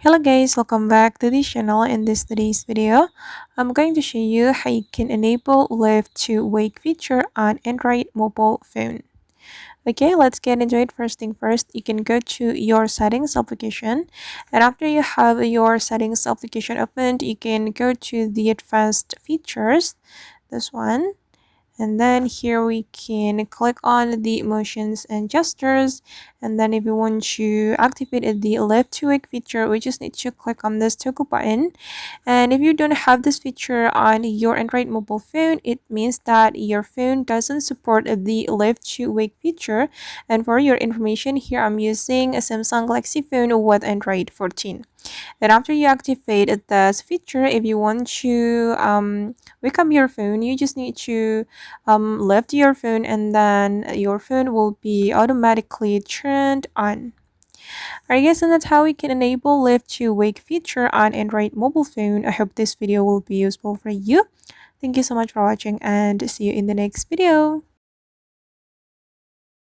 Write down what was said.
Hello guys, welcome back to this channel. In today's video, I'm going to show you how you can enable lift to wake feature on Android mobile phone. Okay, let's get into it. First thing first, you can go to your settings application, and after you have your settings application opened, you can go to the advanced features, this one. And then here we can click on the motions and gestures, and then if you want to activate the lift to wake feature, we just need to click on this toggle button. And if you don't have this feature on your Android mobile phone, it means that your phone doesn't support the lift to wake feature. And for your information, here I'm using a Samsung Galaxy phone with Android 14. Then after you activate this feature, if you want to wake up your phone, you just need to lift your phone, and then your phone will be automatically turned on. Alright guys, and that's how we can enable lift to wake feature on Android mobile phone. I hope this video will be useful for you. Thank you so much for watching, and see you in the next video.